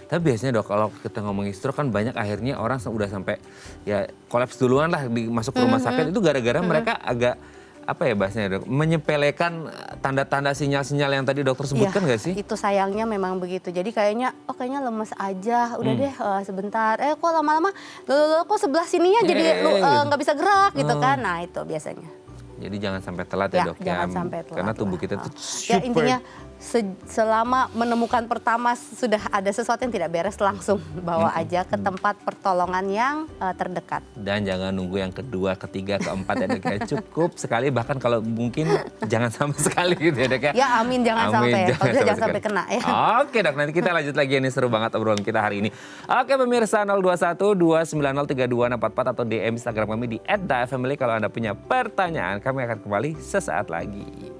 Tapi biasanya dok, kalau kita ngomongin stroke kan banyak akhirnya orang udah sampai ya kolaps duluan lah, masuk ke rumah sakit itu gara-gara mereka agak apa ya bahasanya dok, menyepelekan tanda-tanda sinyal-sinyal yang tadi dokter sebutkan nggak sih? Itu sayangnya memang begitu. Jadi kayaknya lemes aja, udah deh sebentar. Kok lama-lama, kok sebelah sininya jadi nggak bisa gerak gitu kan. Nah itu biasanya. Jadi jangan sampai telat ya dok Jangan ya. sampai telat Karena tubuh lah. kita tuh Ya super. intinya selama menemukan pertama sudah ada sesuatu yang tidak beres, langsung bawa aja ke tempat pertolongan yang terdekat. Dan jangan nunggu yang kedua, ketiga, keempat ya dok ya. Cukup sekali, bahkan kalau mungkin jangan sama sekali gitu ya dok ya. Ya amin jangan sampai. Kalau bisa jangan sampai kena ya. Oke dok, nanti kita lanjut lagi, ini seru banget obrolan kita hari ini. Oke pemirsa, 021 290 3244 atau DM Instagram kami di @dafamily kalau Anda punya pertanyaan. Kami akan kembali sesaat lagi.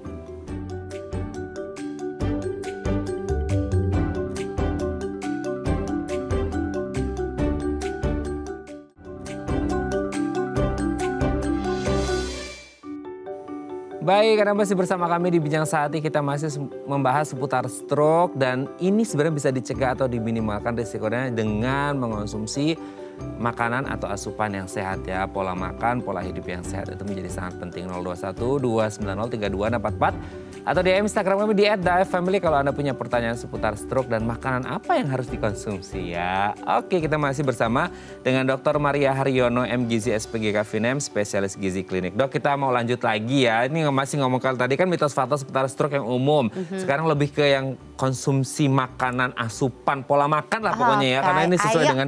Baik, karena masih bersama kami di Bincang Saati, kita masih membahas seputar stroke dan ini sebenarnya bisa dicegah atau diminimalkan risikonya dengan mengonsumsi makanan atau asupan yang sehat ya. Pola makan, pola hidup yang sehat itu menjadi sangat penting. 021 290 3244 atau di Instagram kami di @dafamily kalau Anda punya pertanyaan seputar stroke dan makanan apa yang harus dikonsumsi ya. Oke, kita masih bersama dengan Dr. Maria Haryono, MGizi SPGK Finem, spesialis gizi klinik. Dok, kita mau lanjut lagi ya. Ini masih ngomong kalau tadi kan mitos fakta seputar stroke yang umum. Sekarang lebih ke yang konsumsi makanan, asupan, pola makan lah pokoknya ya. Karena ini sesuai dengan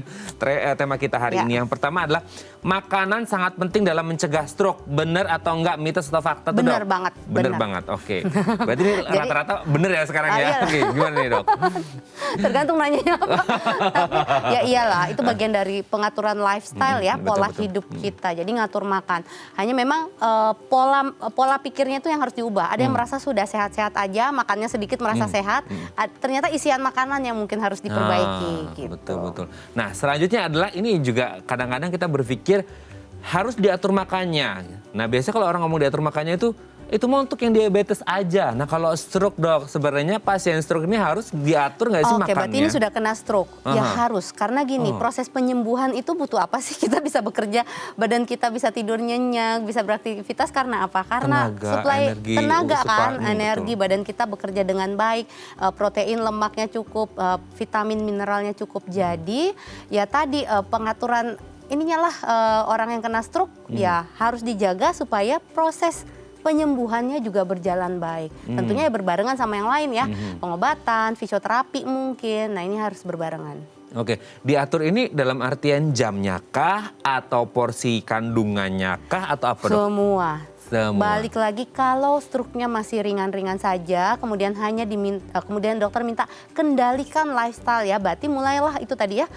tema kita hari ini. Yang pertama adalah makanan sangat penting dalam mencegah stroke. Benar atau enggak, mitos atau fakta tuh dok? Benar banget. Benar banget, oke. Berarti ini rata-rata benar ya sekarang ya? Iya. Oke, gimana nih dok? Tergantung nanyanya apa. Tapi ya iyalah, itu bagian dari pengaturan lifestyle ya, betul, pola betul. hidup kita. Jadi ngatur makan. Hanya memang pola pikirnya itu yang harus diubah. Ada yang merasa sudah sehat-sehat aja, makannya sedikit merasa sehat. Ternyata isian makanan yang mungkin harus diperbaiki gitu. Betul. Nah, selanjutnya adalah ini juga kadang-kadang kita berpikir harus diatur makannya. Nah, biasanya kalau orang ngomong diatur makannya itu mau untuk yang diabetes aja. Nah, kalau stroke dok, sebenarnya pasien stroke ini harus diatur nggak sih makannya? Oke, berarti ini sudah kena stroke. Ya harus, karena gini, proses penyembuhan itu butuh apa sih? Kita bisa bekerja, badan kita bisa tidur nyenyak, bisa beraktivitas karena apa? Karena Tenaga, suplai energi, tenaga kan, betul. energi badan kita bekerja dengan baik, protein lemaknya cukup, vitamin mineralnya cukup. Jadi ya tadi pengaturan ininya lah orang yang kena stroke ya harus dijaga supaya proses penyembuhannya juga berjalan baik. Tentunya ya berbarengan sama yang lain ya. Pengobatan, fisioterapi mungkin. Nah ini harus berbarengan. Oke, diatur ini dalam artian jamnya kah atau porsi kandungannya kah atau apa dok? Semua. Semua. Balik lagi kalau struknya masih ringan-ringan saja, kemudian kemudian dokter minta kendalikan lifestyle ya, berarti mulailah itu tadi ya,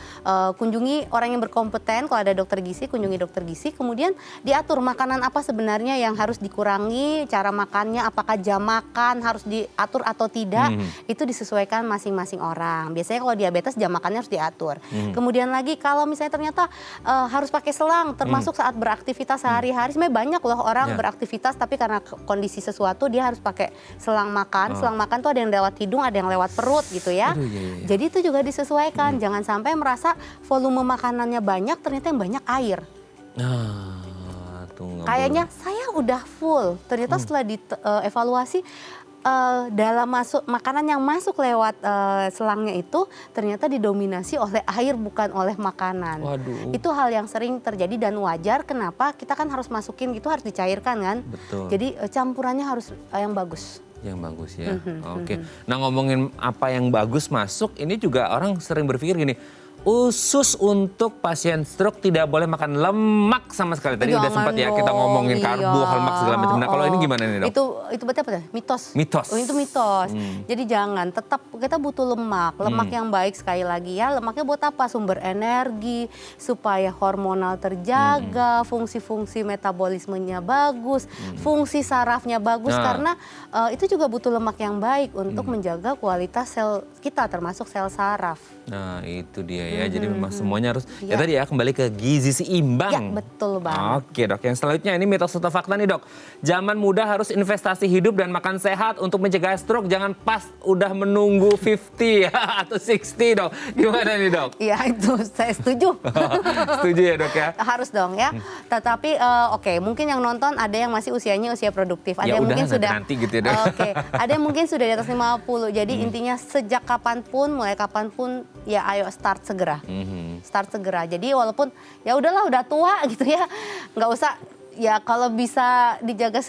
kunjungi orang yang berkompeten. Kalau ada dokter gizi, kunjungi dokter gizi, kemudian diatur makanan apa sebenarnya yang harus dikurangi, cara makannya, apakah jam makan harus diatur atau tidak, itu disesuaikan masing-masing orang. Biasanya kalau diabetes jam makannya harus diatur. Kemudian lagi kalau misalnya ternyata harus pakai selang, termasuk saat beraktivitas sehari-hari, sebenarnya banyak loh orang beraktivitas tapi karena kondisi sesuatu dia harus pakai selang makan. Selang makan tuh ada yang lewat hidung, ada yang lewat perut gitu ya. Aduh, iya. Jadi itu juga disesuaikan. Jangan sampai merasa volume makanannya banyak, ternyata yang banyak air. Kayaknya saya udah full. Ternyata setelah dievaluasi dalam makanan yang masuk lewat selangnya itu ternyata didominasi oleh air bukan oleh makanan. Waduh. Itu hal yang sering terjadi dan wajar. Kenapa? Kita kan harus masukin gitu, harus dicairkan kan. Betul. Jadi campurannya harus yang bagus. Yang bagus ya. Oke. Nah, ngomongin apa yang bagus masuk, ini juga orang sering berpikir gini, khusus untuk pasien stroke tidak boleh makan lemak sama sekali. Tadi udah sempat ya kita ngomongin karbo, lemak segala macam. Nah, kalau ini gimana nih, Dok? Itu berarti apa? Mitos. Mitos. Oh, itu mitos. Jadi jangan, tetap kita butuh lemak. Lemak yang baik sekali lagi ya. Lemaknya buat apa? Sumber energi, supaya hormonal terjaga, fungsi-fungsi metabolismenya bagus, fungsi sarafnya bagus, karena itu juga butuh lemak yang baik untuk menjaga kualitas sel kita termasuk sel saraf. Nah, itu dia ya. Jadi memang semuanya harus ya tadi ya, kembali ke gizi seimbang. Ya, betul banget. Oke, Dok. Yang selanjutnya ini mitos atau fakta nih, Dok. Zaman muda harus investasi hidup dan makan sehat untuk mencegah stroke, jangan pas udah menunggu 50 atau 60, Dok. Gimana nih, Dok? Iya, itu saya setuju. Setuju ya, Dok ya? Harus dong ya. Tetapi oke, mungkin yang nonton ada yang masih usianya usia produktif. Ada Ya yang udah, mungkin sudah nanti gitu ya, Dok. Oke, ada yang mungkin sudah di atas 50. Jadi intinya sejak kapanpun, mulai kapanpun ya ayo start segera. Start segera. Jadi walaupun ya udahlah udah tua gitu ya. Nggak usah ya, kalau bisa dijaga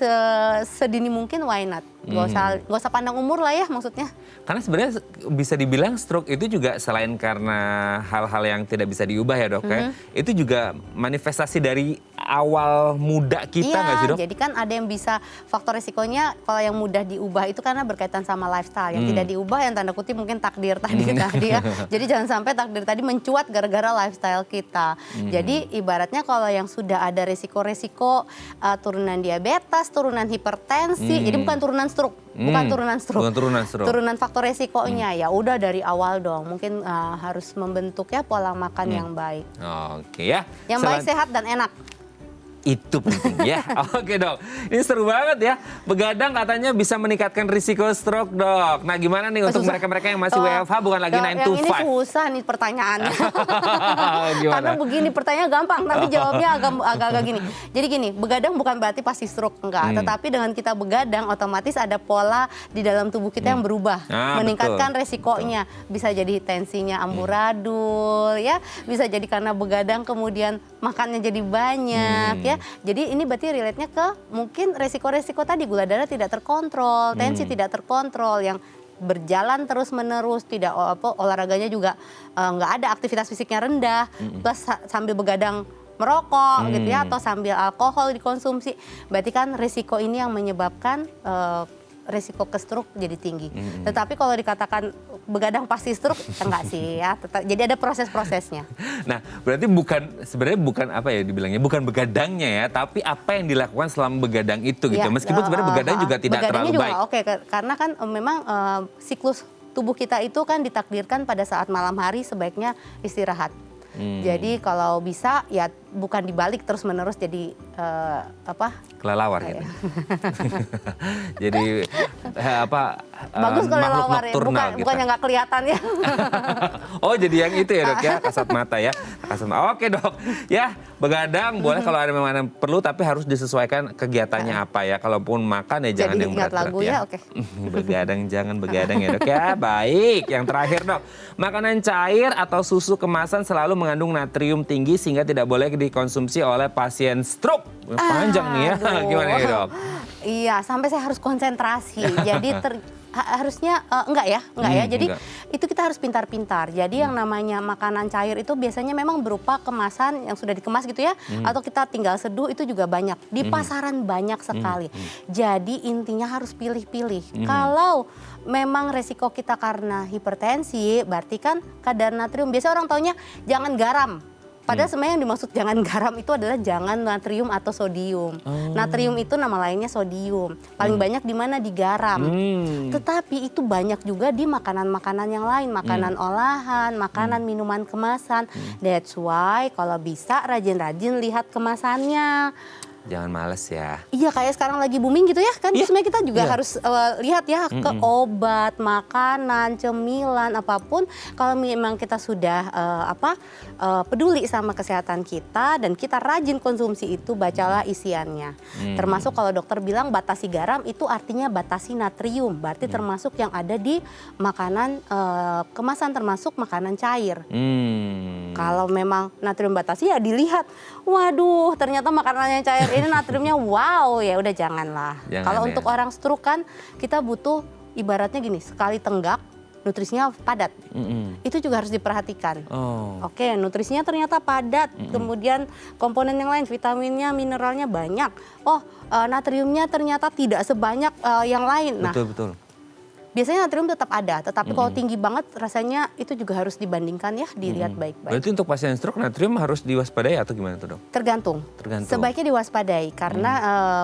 sedini mungkin why not. Nggak usah pandang umur lah ya maksudnya. Karena sebenarnya bisa dibilang stroke itu juga selain karena hal-hal yang tidak bisa diubah ya, Dok ya. Itu juga manifestasi dari awal muda kita nggak sih, Dok? Jadi kan ada yang bisa faktor resikonya kalau yang mudah diubah itu karena berkaitan sama lifestyle. Yang tidak diubah yang tanda kutip mungkin takdir tadi ya. Jadi jangan sampai takdir tadi mencuat gara-gara lifestyle kita. Jadi ibaratnya kalau yang sudah ada resiko-resiko turunan diabetes, turunan hipertensi, jadi bukan turunan stroke, bukan turunan stroke. Turunan faktor resikonya ya udah dari awal dong. Mungkin harus membentuk ya pola makan yang baik. Oke ya. Yang baik, sehat dan enak. Itu penting ya. Oke, Dok. Ini seru banget ya. Begadang katanya bisa meningkatkan risiko stroke, Dok. Nah, gimana nih untuk mereka-mereka yang masih WFH bukan lagi 9 to 5? Yang ini susah nih pertanyaannya. Gimana? Karena begini pertanyaan gampang, tapi jawabnya agak-agak gini. Jadi gini, begadang bukan berarti pasti stroke, enggak. Tetapi dengan kita begadang otomatis ada pola di dalam tubuh kita yang berubah. Meningkatkan resikonya. Bisa jadi tensinya amburadul ya. Bisa jadi karena begadang kemudian makannya jadi banyak ya. Jadi ini berarti relate-nya ke mungkin resiko-resiko tadi, gula darah tidak terkontrol, tensi tidak terkontrol, yang berjalan terus-menerus, tidak olahraganya juga nggak ada, aktivitas fisiknya rendah, plus sambil begadang merokok gitu ya, atau sambil alkohol dikonsumsi, berarti kan resiko ini yang menyebabkan resiko ke stroke jadi tinggi. Tetapi kalau dikatakan begadang pasti stroke, enggak sih ya. Jadi ada proses-prosesnya. Nah, berarti sebenarnya bukan apa ya dibilangnya, bukan begadangnya ya, tapi apa yang dilakukan selama begadang itu gitu. Ya, meskipun sebenarnya begadang juga tidak terlalu juga baik. Oke, karena kan memang siklus tubuh kita itu kan ditakdirkan pada saat malam hari sebaiknya istirahat. Jadi kalau bisa ya bukan dibalik terus-menerus jadi kelelawar gitu. Jadi bagus kalau makhluk kelelawar ya, nokturnal gitu. bukannya nggak kelihatan ya. Oh, jadi yang itu ya, Dok ya, kasat mata ya. Oke, Dok. Ya, begadang boleh kalau ada memang perlu, tapi harus disesuaikan kegiatannya apa ya. Kalaupun makan ya jangan jadi yang ingat berat-berat lagu ya. Oke. Begadang jangan begadang ya, Dok ya. Baik, yang terakhir, Dok. Makanan cair atau susu kemasan selalu mengandung natrium tinggi sehingga tidak boleh dikonsumsi oleh pasien stroke. Panjang nih ya. Gimana ya, Dok? Iya, sampai saya harus konsentrasi. Jadi harusnya enggak ya. Jadi enggak. itu kita harus pintar-pintar. Jadi yang namanya makanan cair itu biasanya memang berupa kemasan yang sudah dikemas gitu ya, atau kita tinggal seduh, itu juga banyak. Di pasaran banyak sekali. Jadi intinya harus pilih-pilih. Kalau memang resiko kita karena hipertensi, berarti kan kadar natrium. Biasanya orang taunya jangan garam. Padahal sebenarnya yang dimaksud jangan garam itu adalah jangan natrium atau sodium. Natrium itu nama lainnya sodium. Paling banyak di mana? Di garam. Tetapi itu banyak juga di makanan-makanan yang lain. Makanan olahan, makanan minuman kemasan. That's why kalau bisa rajin-rajin lihat kemasannya. Jangan males ya. Iya, kayak sekarang lagi booming gitu ya kan. Sebenarnya kita juga harus lihat ya ke obat, makanan, cemilan, apapun. Kalau memang kita sudah peduli sama kesehatan kita dan kita rajin konsumsi itu, bacalah isiannya. Termasuk kalau dokter bilang batasi garam, itu artinya batasi natrium. Berarti termasuk yang ada di makanan kemasan, termasuk makanan cair. Kalau memang natrium batasi ya dilihat. Waduh, ternyata makanannya cair ini natriumnya wow, ya udah janganlah. Kalau untuk orang stroke kan kita butuh ibaratnya gini, sekali tenggak nutrisinya padat. Itu juga harus diperhatikan. Oke, nutrisinya ternyata padat, kemudian komponen yang lain, vitaminnya, mineralnya banyak. Natriumnya ternyata tidak sebanyak yang lain. Nah, Betul. biasanya natrium tetap ada, tetapi kalau tinggi banget rasanya itu juga harus dibandingkan ya, dilihat baik-baik. Berarti untuk pasien stroke natrium harus diwaspadai atau gimana tuh, Dok? Tergantung. Sebaiknya diwaspadai karena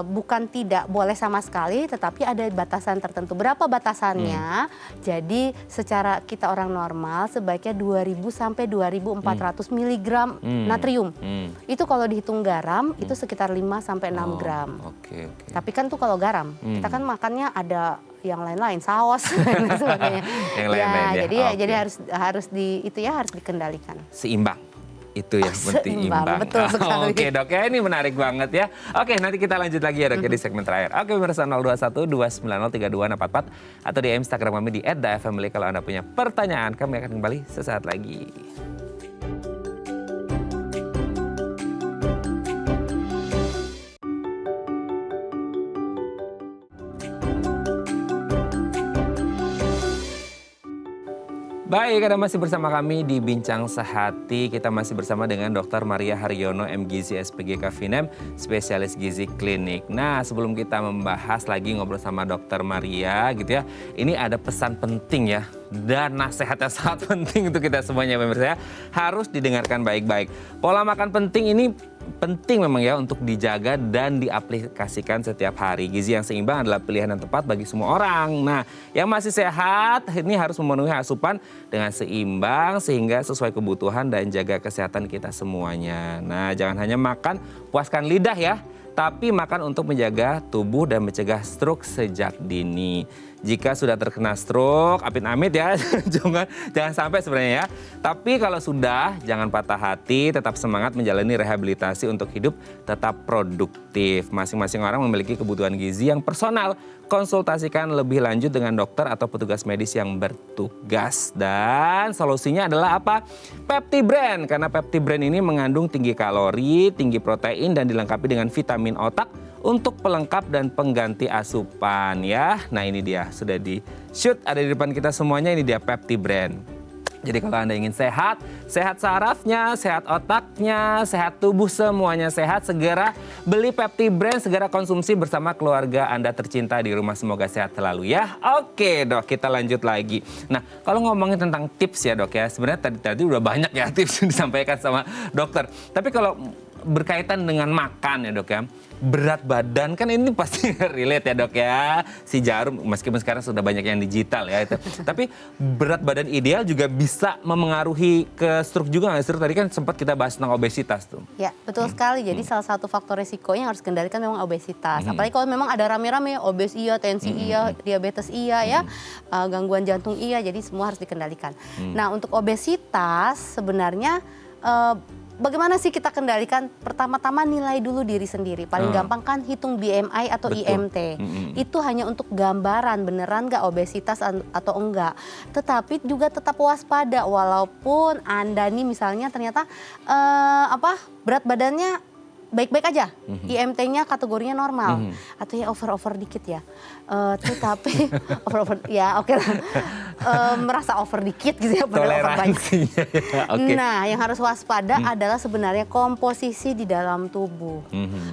bukan tidak boleh sama sekali, tetapi ada batasan tertentu. Berapa batasannya? Jadi secara kita orang normal sebaiknya 2000 sampai 2400 mg natrium. Itu kalau dihitung garam itu sekitar 5 sampai 6 gram. Oke. Tapi kan tuh kalau garam, kita kan makannya ada yang lain-lain, saus dan sebagainya. Yang lain-lain ya. Jadi harus dikendalikan. Seimbang. Itu yang penting, imbang. Betul sekali. Oke, Dok, ya ini menarik banget ya. Oke, nanti kita lanjut lagi ya, Dok, di segmen terakhir. Oke, pemirsa 021 290 3244 atau di Instagram kami di @dafamily. Kalau Anda punya pertanyaan, kami akan kembali sesaat lagi. Baik, Anda masih bersama kami di Bincang Sehati. Kita masih bersama dengan Dr. Maria Haryono, MGizi SPGK Finem, spesialis gizi klinik. Nah, sebelum kita membahas lagi ngobrol sama Dr. Maria gitu ya, ini ada pesan penting ya, dan nasihatnya sangat penting untuk kita semuanya, pemirsa ya. Harus didengarkan baik-baik. Pola makan penting ini penting memang ya untuk dijaga dan diaplikasikan setiap hari. Gizi yang seimbang adalah pilihan yang tepat bagi semua orang. Nah, yang masih sehat ini harus memenuhi asupan dengan seimbang sehingga sesuai kebutuhan dan jaga kesehatan kita semuanya. Nah, jangan hanya makan puaskan lidah ya, tapi makan untuk menjaga tubuh dan mencegah stroke sejak dini. Jika sudah terkena stroke, amit-amit ya, jangan sampai sebenarnya ya. Tapi kalau sudah, jangan patah hati, tetap semangat menjalani rehabilitasi untuk hidup tetap produktif. Masing-masing orang memiliki kebutuhan gizi yang personal. Konsultasikan lebih lanjut dengan dokter atau petugas medis yang bertugas. Dan solusinya adalah apa? PeptiBrain, karena PeptiBrain ini mengandung tinggi kalori, tinggi protein, dan dilengkapi dengan vitamin otak untuk pelengkap dan pengganti asupan ya. Nah, ini dia sudah di shoot ada di depan kita semuanya, ini dia PeptiBrain. Jadi kalau Anda ingin sehat, sehat sarafnya, sehat otaknya, sehat tubuh semuanya sehat, segera beli PeptiBrain, segera konsumsi bersama keluarga Anda tercinta di rumah. Semoga sehat selalu ya. Oke, Dok, kita lanjut lagi. Nah, kalau ngomongin tentang tips ya, Dok ya, sebenarnya tadi udah banyak ya tips yang disampaikan sama dokter. Tapi kalau berkaitan dengan makan ya, Dok ya, berat badan kan ini pasti relate ya, Dok ya. Si jarum meskipun sekarang sudah banyak yang digital ya itu. Tapi berat badan ideal juga bisa memengaruhi ke stroke juga nggak sih? Tadi kan sempat kita bahas tentang obesitas tuh. Ya, betul sekali. Jadi salah satu faktor risiko yang harus kendalikan memang obesitas. Apalagi kalau memang ada rame-rame obes iya, tensi iya, diabetes iya ya, gangguan jantung iya, jadi semua harus dikendalikan. Nah, untuk obesitas sebenarnya bagaimana sih kita kendalikan? Pertama-tama nilai dulu diri sendiri. Paling gampang kan hitung BMI atau Betul. IMT. Itu hanya untuk gambaran beneran nggak obesitas atau enggak. Tetapi juga tetap waspada walaupun Anda nih misalnya ternyata berat badannya baik-baik aja, IMT-nya kategorinya normal, atau ya over dikit ya, tetapi over ya oke lah, merasa over dikit gitu ya, padahal over banyak. Oke. Nah, yang harus waspada adalah sebenarnya komposisi di dalam tubuh.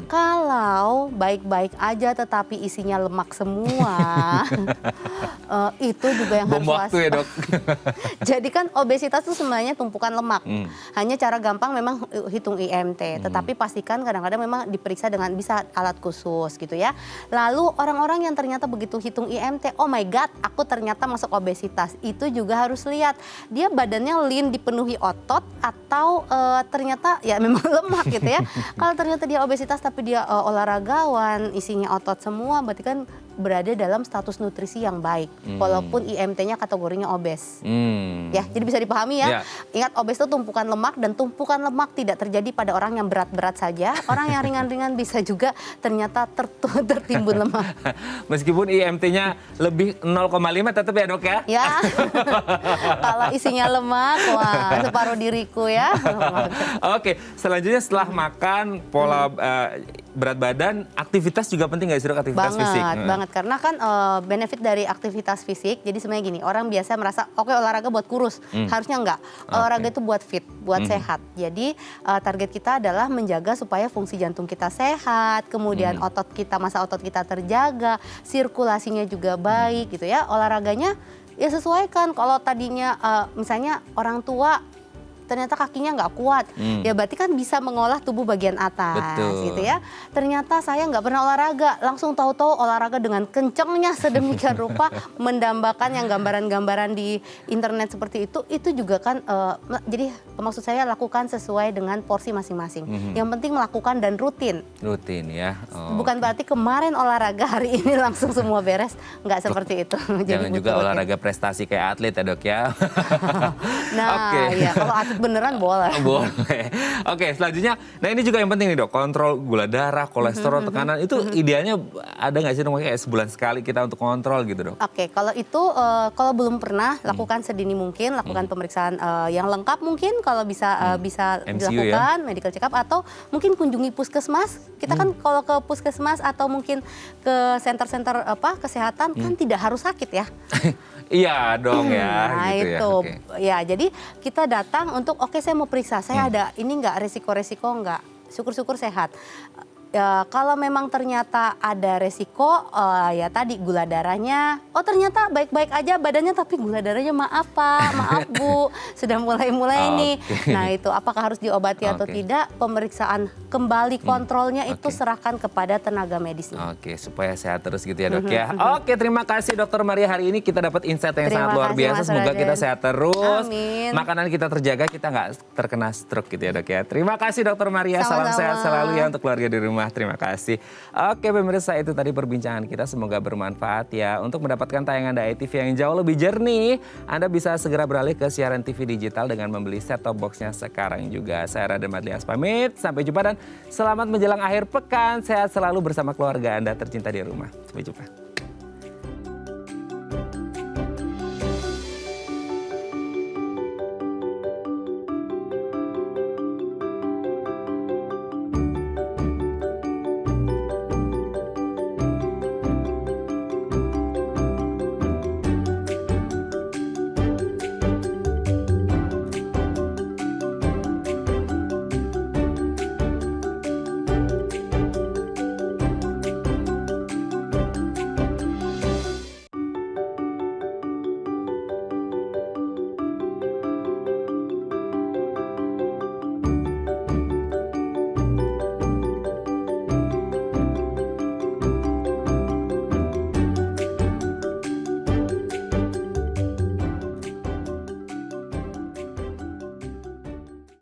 Kalau baik-baik aja tetapi isinya lemak semua, itu juga yang Bom harus waktu ya, Dok. Jadi kan obesitas itu sebenarnya tumpukan lemak. Hanya cara gampang memang hitung IMT, tetapi pastikan kadang-kadang memang diperiksa dengan bisa alat khusus gitu ya. Lalu orang-orang yang ternyata begitu hitung IMT, oh my god, aku ternyata masuk obesitas. Itu juga harus lihat dia badannya lean dipenuhi otot atau ternyata ya memang lemak gitu ya. Kalau ternyata dia obesitas tapi dia olahragawan, isinya otot semua, berarti kan berada dalam status nutrisi yang baik. Walaupun IMT-nya kategorinya obes. Ya, jadi bisa dipahami ya. Ingat, obes itu tumpukan lemak, dan tumpukan lemak tidak terjadi pada orang yang berat-berat saja. Orang yang ringan-ringan bisa juga ternyata tertimbun lemak. Meskipun IMT-nya lebih 0,5 tetap ya, Dok ya? Ya, kalau isinya lemak, wah separuh diriku ya. Oke, selanjutnya setelah makan, pola berat badan, aktivitas juga penting nggak sih, Dok? Aktivitas fisik? Banget, karena kan benefit dari aktivitas fisik, jadi sebenarnya gini, orang biasa merasa oke, olahraga buat kurus, harusnya enggak. Olahraga itu buat fit, buat sehat. Jadi target kita adalah menjaga supaya fungsi jantung kita sehat, kemudian masa otot kita terjaga, sirkulasinya juga baik gitu ya. Olahraganya ya sesuaikan, kalau tadinya misalnya orang tua ternyata kakinya nggak kuat, ya berarti kan bisa mengolah tubuh bagian atas. Betul. Gitu ya. Ternyata saya nggak pernah olahraga, langsung tahu-tahu olahraga dengan kencengnya sedemikian rupa, mendambakan yang gambaran-gambaran di internet seperti itu juga kan, jadi maksud saya lakukan sesuai dengan porsi masing-masing. Yang penting melakukan dan rutin. Rutin ya. Bukan berarti kemarin olahraga, hari ini langsung semua beres, nggak seperti itu. Jangan juga olahraga prestasi kayak atlet ya, Dok ya. Nah, ya kalau atlet beneran boleh. Boleh. Oke, selanjutnya, nah ini juga yang penting nih, Dok, kontrol gula darah, kolesterol, tekanan, itu idealnya ada nggak sih, Dok, kayak sebulan sekali kita untuk kontrol gitu, Dok? Oke, kalau itu kalau belum pernah, lakukan sedini mungkin, lakukan pemeriksaan yang lengkap mungkin, kalau bisa MCU dilakukan, ya? medical check up, atau mungkin kunjungi puskesmas. Kita kan kalau ke puskesmas atau mungkin ke center-center kesehatan kan tidak harus sakit ya. Iya dong ya, Nah gitu itu, ya jadi kita datang untuk oke, saya mau periksa, saya ada ini nggak resiko-resiko nggak, syukur-syukur sehat. Ya, kalau memang ternyata ada resiko, ya tadi gula darahnya, oh ternyata baik-baik aja badannya, tapi gula darahnya maaf Pak, maaf Bu, sudah mulai-mulai nih. Nah itu apakah harus diobati atau tidak, pemeriksaan kembali kontrolnya itu serahkan kepada tenaga medisnya. Oke, supaya sehat terus gitu ya, Dok ya. Oke, terima kasih Dokter Maria, hari ini kita dapat insight yang sangat luar biasa. Semoga kita sehat terus. Amin. Makanan kita terjaga, kita nggak terkena stroke gitu ya, Dok ya. Terima kasih Dokter Maria, salam sehat selalu ya untuk keluarga di rumah. Terima kasih. Oke pemirsa, itu tadi perbincangan kita, semoga bermanfaat ya. Untuk mendapatkan tayangan Dai TV yang jauh lebih jernih, Anda bisa segera beralih ke siaran TV digital dengan membeli set-top box-nya sekarang juga. Saya Raden Madlias pamit, sampai jumpa dan selamat menjelang akhir pekan. Sehat selalu bersama keluarga Anda tercinta di rumah. Sampai jumpa.